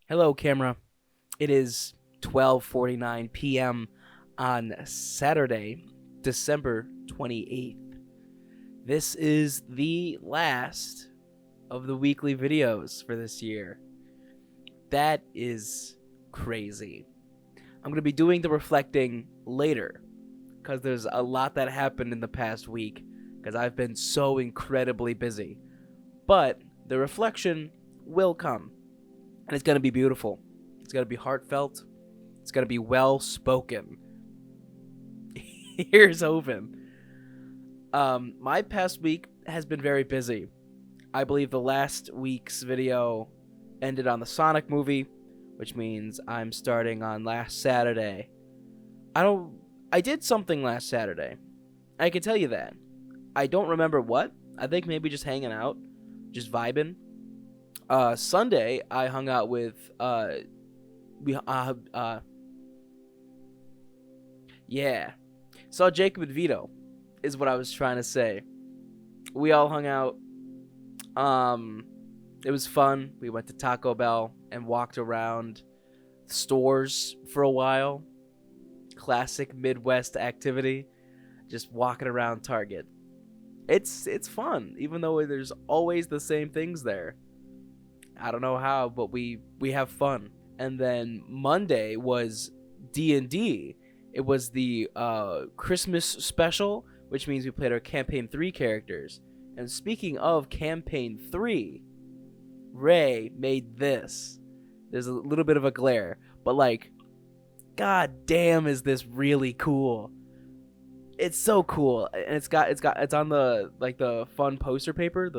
Hello, camera. It is 12:49 p.m. on Saturday, December 28th. This is the last of the weekly videos for this year. That is crazy. I'm going to be doing the reflecting later because there's a lot that happened in the past week because I've been so incredibly busy. But the reflection will come, and it's going to be beautiful. It's going to be heartfelt. It's going to be well spoken. Here's hoping. My past week has been very busy. I believe the last week's video ended on the Sonic movie, which means I'm starting on last Saturday. I did something last Saturday. I can tell you that. I don't remember what. I think maybe just hanging out, just vibing. Sunday I hung out with yeah. Saw Jacob and Vito is what I was trying to say. We all hung out. It was fun. We went to Taco Bell and walked around stores for a while. Classic Midwest activity. Just walking around Target. It's fun, even though there's always the same things there. I don't know how, but we have fun. And then Monday was D&D. It was the Christmas special, which means we played our Campaign 3 characters. And speaking of Campaign 3, Ray made this. There's a little bit of a glare, but like, god damn, is this really cool. It's so cool. And it's on the fun poster paper.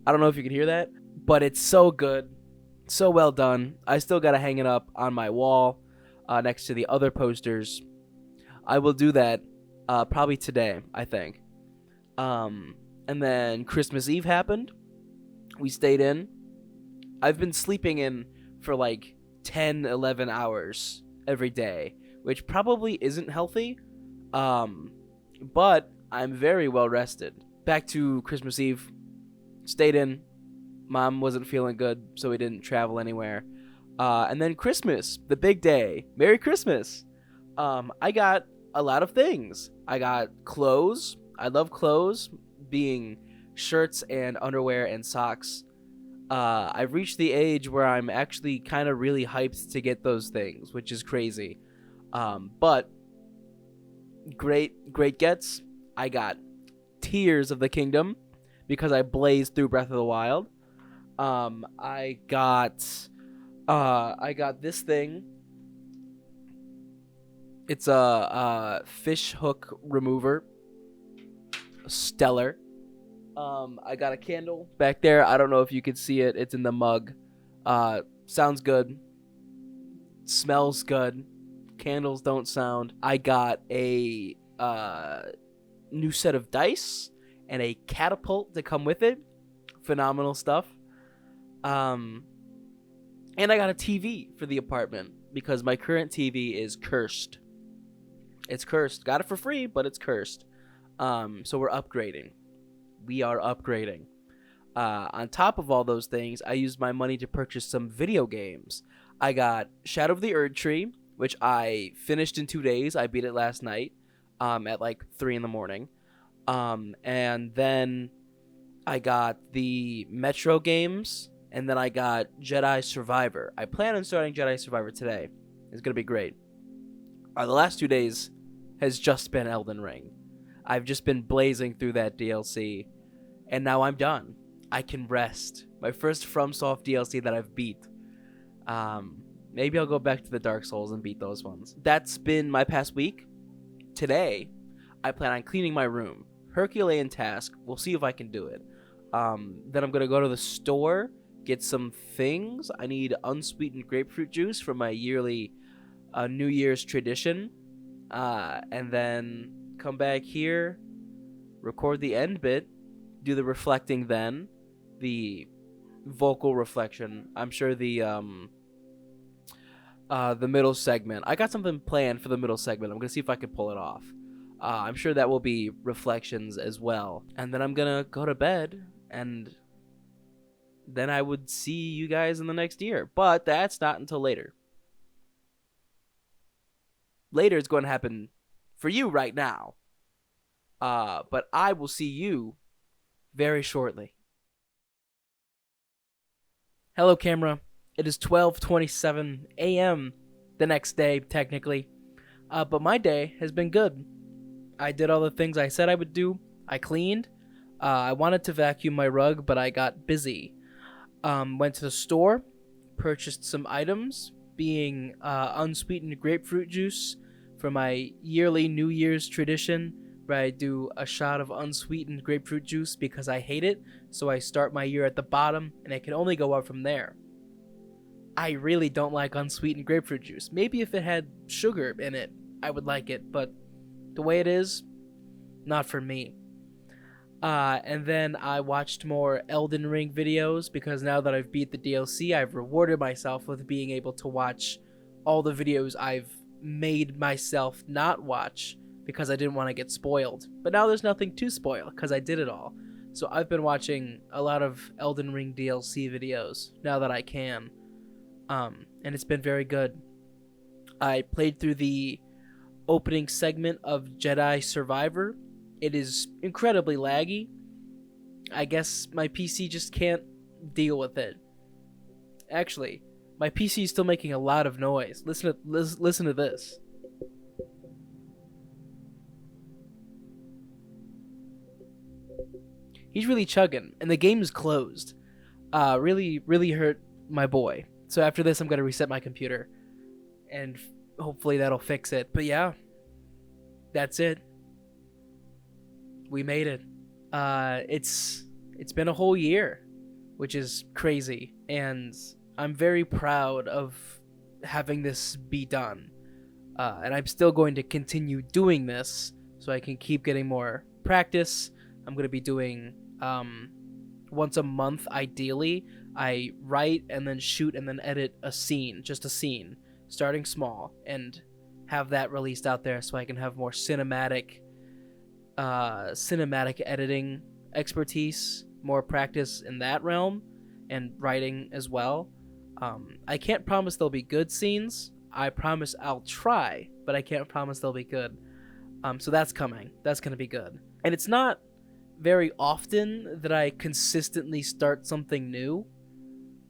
I don't know if you can hear that, but it's so good. So well done. I still got to hang it up on my wall next to the other posters. I will do that probably today, I think. And then Christmas Eve happened. We stayed in. I've been sleeping in for like 10, 11 hours every day, which probably isn't healthy, but I'm very well rested. Back to Christmas Eve. Stayed in. Mom wasn't feeling good, so we didn't travel anywhere. And then Christmas, the big day. Merry Christmas. I got a lot of things. I got clothes. I love clothes, being shirts and underwear and socks. I've reached the age where I'm actually kind of really hyped to get those things, which is crazy. But great gets. I got Tears of the Kingdom because I blazed through Breath of the Wild. I got this thing. It's a fish hook remover. Stellar. I got a candle back there. I don't know if you can see it. It's in the mug. Sounds good. Smells good. Candles don't sound. I got a new set of dice and a catapult to come with it. Phenomenal stuff. And I got a TV for the apartment because my current TV is cursed. It's cursed. Got it for free, but it's cursed. So we're upgrading. We are upgrading. On top of all those things, I used my money to purchase some video games. I got Shadow of the Erd Tree, which I finished in 2 days. I beat it last night at like 3 in the morning. And then I got the Metro games, and then I got Jedi Survivor. I plan on starting Jedi Survivor today. It's going to be great. The last 2 days has just been Elden Ring. I've just been blazing through that DLC, and now I'm done. I can rest. My first FromSoft DLC that I've beat. Maybe I'll go back to the Dark Souls and beat those ones. That's been my past week. Today, I plan on cleaning my room. Herculean task. We'll see if I can do it. Then I'm going to go to the store, get some things. I need unsweetened grapefruit juice for my yearly New Year's tradition. And then come back here, record the end bit, do the reflecting then, the vocal reflection. I'm sure the middle segment. I got something planned for the middle segment. I'm going to see if I can pull it off. I'm sure that will be reflections as well. And then I'm going to go to bed and then I would see you guys in the next year. But that's not until later. Later is going to happen for you right now. But I will see you very shortly. Hello, camera. It is 12:27 a.m. the next day, technically. But my day has been good. I did all the things I said I would do. I cleaned. I wanted to vacuum my rug, but I got busy. Went to the store, purchased some items, being unsweetened grapefruit juice for my yearly New Year's tradition, where I do a shot of unsweetened grapefruit juice because I hate it, so I start my year at the bottom, and it can only go up from there. I really don't like unsweetened grapefruit juice. Maybe if it had sugar in it, I would like it, but the way it is, not for me. And then I watched more Elden Ring videos because now that I've beat the DLC, I've rewarded myself with being able to watch all the videos I've made myself not watch because I didn't want to get spoiled. But now there's nothing to spoil because I did it all. So I've been watching a lot of Elden Ring DLC videos now that I can. And it's been very good. I played through the opening segment of Jedi Survivor. It is incredibly laggy. I guess my PC just can't deal with it. Actually, my PC is still making a lot of noise. Listen to this. He's really chugging, and the game is closed. Really hurt my boy. So after this, I'm gonna reset my computer, and hopefully that'll fix it. But yeah, that's it. We made it. It's been a whole year, which is crazy, and I'm very proud of having this be done. And I'm still going to continue doing this so I can keep getting more practice. I'm going to be doing once a month, ideally. I write and then shoot and then edit a scene, just a scene, starting small, and have that released out there so I can have more cinematic editing expertise, more practice in that realm, and writing as well. I can't promise there'll be good scenes. I promise I'll try, but I can't promise they'll be good. So that's coming. That's going to be good. And it's not very often that I consistently start something new.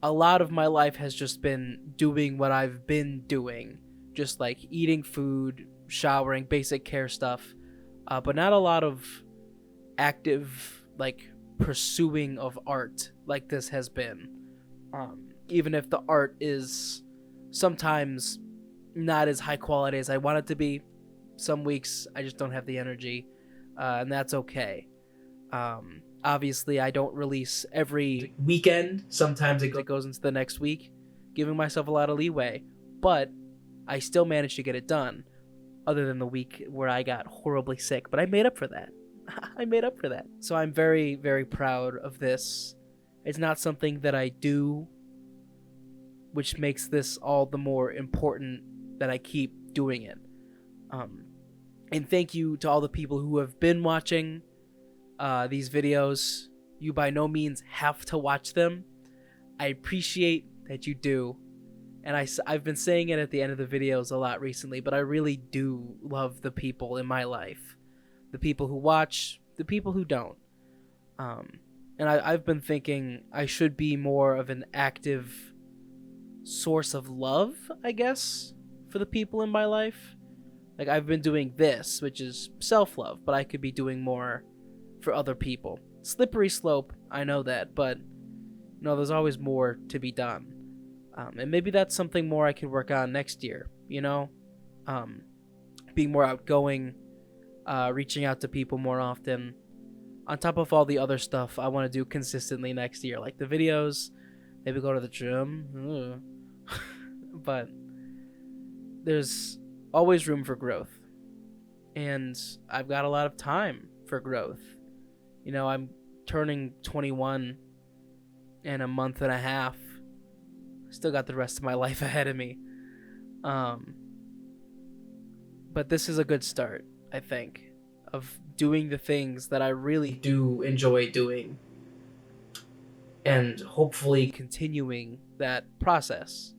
A lot of my life has just been doing what I've been doing, just like eating food, showering, basic care stuff, but not a lot of active like pursuing of art like this has been. Even if the art is sometimes not as high quality as I want it to be, some weeks I just don't have the energy, and that's okay. Obviously, I don't release every weekend. Sometimes it goes into the next week, giving myself a lot of leeway, but I still managed to get it done, other than the week where I got horribly sick, but I made up for that. I made up for that. So I'm very, very proud of this. It's not something that I do, which makes this all the more important that I keep doing it. And thank you to all the people who have been watching these videos. You by no means have to watch them. I appreciate that you do. And I've been saying it at the end of the videos a lot recently, but I really do love the people in my life. The people who watch, the people who don't. And I've been thinking I should be more of an active source of love, I guess, for the people in my life. Like, I've been doing this, which is self-love, but I could be doing more for other people. Slippery slope, I know that, but there's always more to be done. And maybe that's something more I can work on next year, being more outgoing, reaching out to people more often, on top of all the other stuff I want to do consistently next year, like the videos, maybe go to the gym. But there's always room for growth, and I've got a lot of time for growth. I'm turning 21 in a month and a half. Still got the rest of my life ahead of me. But this is a good start, I think, of doing the things that I really do enjoy doing. and hopefully continuing that process.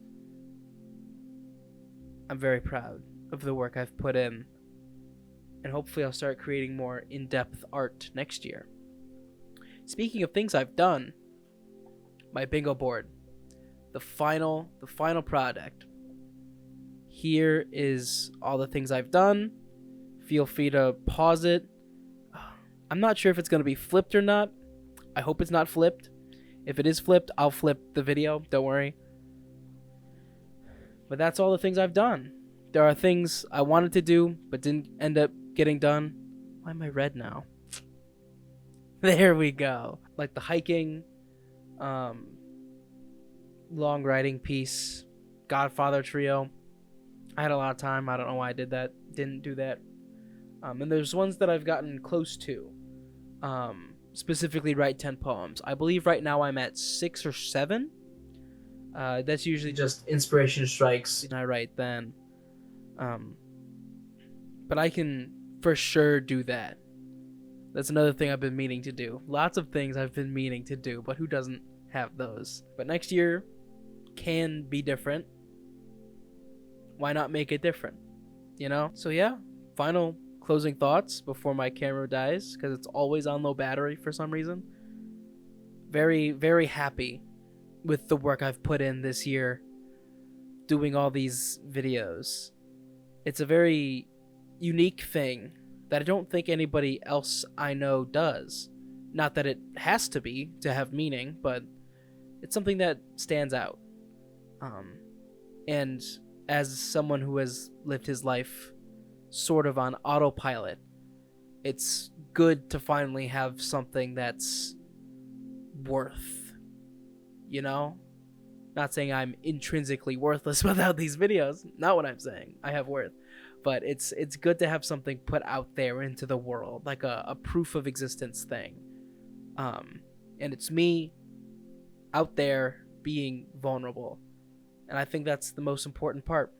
I'm very proud of the work I've put in, and hopefully I'll start creating more in-depth art next year. Speaking of things I've done, my bingo board, the final product. Here is all the things I've done. Feel free to pause it. I'm not sure if it's going to be flipped or not. I hope it's not flipped. If it is flipped, I'll flip the video. Don't worry. But that's all the things I've done. There are things I wanted to do but didn't end up getting done. Why am I red now? There we go. Like the hiking, long riding piece, Godfather trio. I had a lot of time. I don't know why I didn't do that. And there's ones that I've gotten close to. Specifically write 10 poems. I believe right now I'm at 6 or 7. That's usually just inspiration strikes and I write then. But I can for sure do that. That's another thing I've been meaning to do. Lots of things I've been meaning to do, but who doesn't have those? But next year can be different. Why not make it different? You know? So yeah, final closing thoughts before my camera dies, because it's always on low battery for some reason. Very, very happy with the work I've put in this year doing all these videos. It's a very unique thing that I don't think anybody else I know does. Not that it has to be to have meaning, but it's something that stands out. And as someone who has lived his life sort of on autopilot, it's good to finally have something that's worth, you know? Not saying I'm intrinsically worthless without these videos. Not what I'm saying. I have worth. But it's good to have something put out there into the world, like a proof of existence thing. And it's me out there being vulnerable. And I think that's the most important part.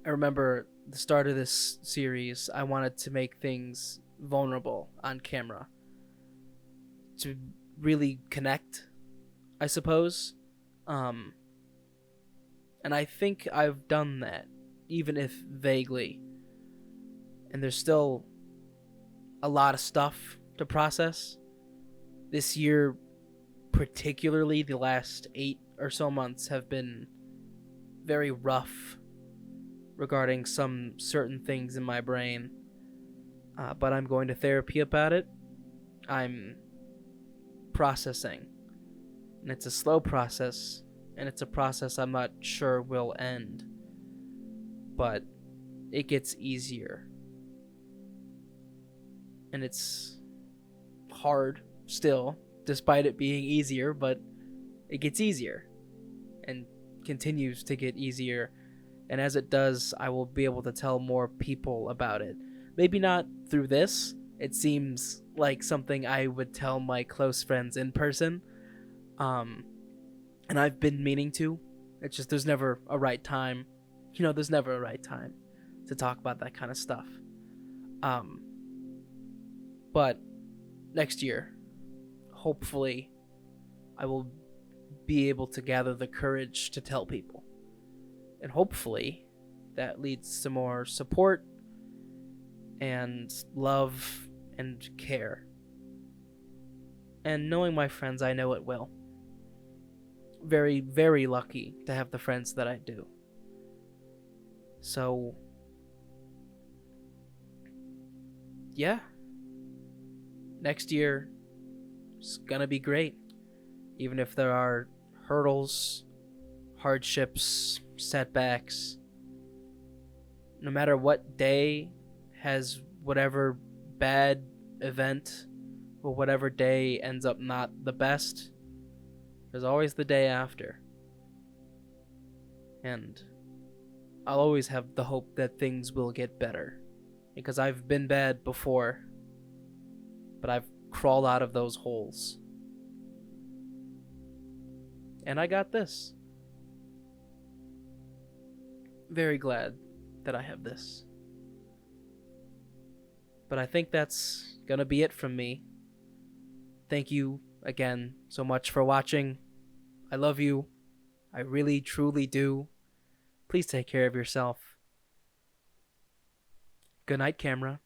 I remember the start of this series, I wanted to make things vulnerable on camera. To really connect, I suppose. And I think I've done that, even if vaguely. And there's still a lot of stuff to process. This year, particularly the last 8 or so months, have been very rough regarding some certain things in my brain. But I'm going to therapy about it. I'm processing. And it's a slow process, and it's a process I'm not sure will end. But it gets easier. And it's hard still, despite it being easier, but it gets easier and continues to get easier. And as it does, I will be able to tell more people about it. Maybe not through this. It seems like something I would tell my close friends in person. And I've been meaning to. It's just there's never a right time. You know, there's never a right time to talk about that kind of stuff. But next year, hopefully, I will be able to gather the courage to tell people. And hopefully, that leads to more support and love and care. And knowing my friends, I know it will. Very, very lucky to have the friends that I do. So, yeah. Next year is gonna be great. Even if there are hurdles, hardships, setbacks. No matter what day has whatever bad event or whatever day ends up not the best, there's always the day after. And I'll always have the hope that things will get better. Because I've been bad before, but I've crawled out of those holes. And I got this. Very glad that I have this. But I think that's gonna be it from me. Thank you again so much for watching. I love you. I really, truly do. Please take care of yourself. Good night, camera.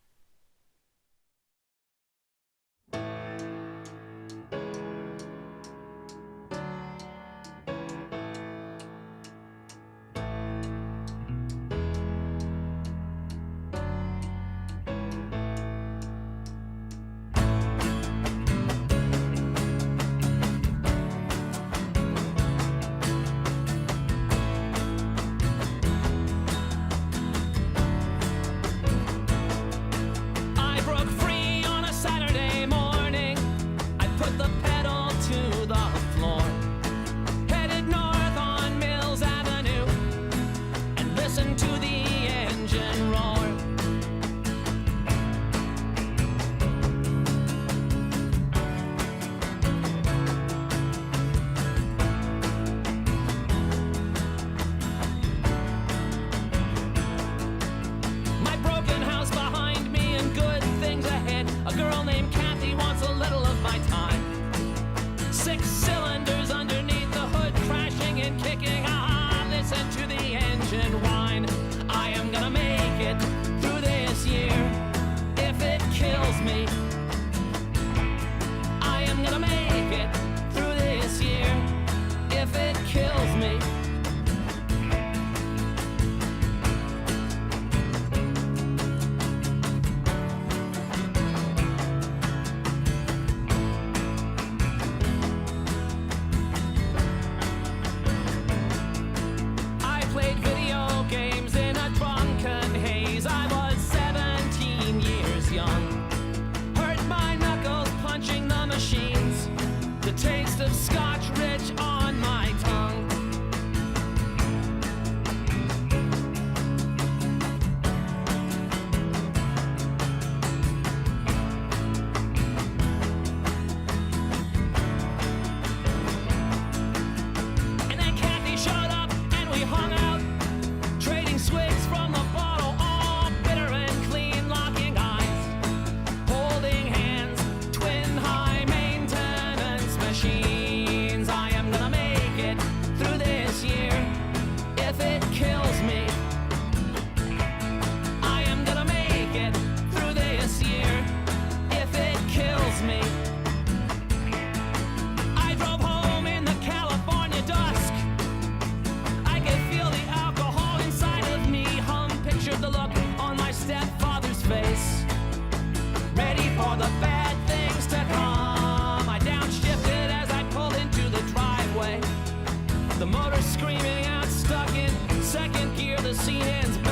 The motor screaming out, stuck in second gear, the scene ends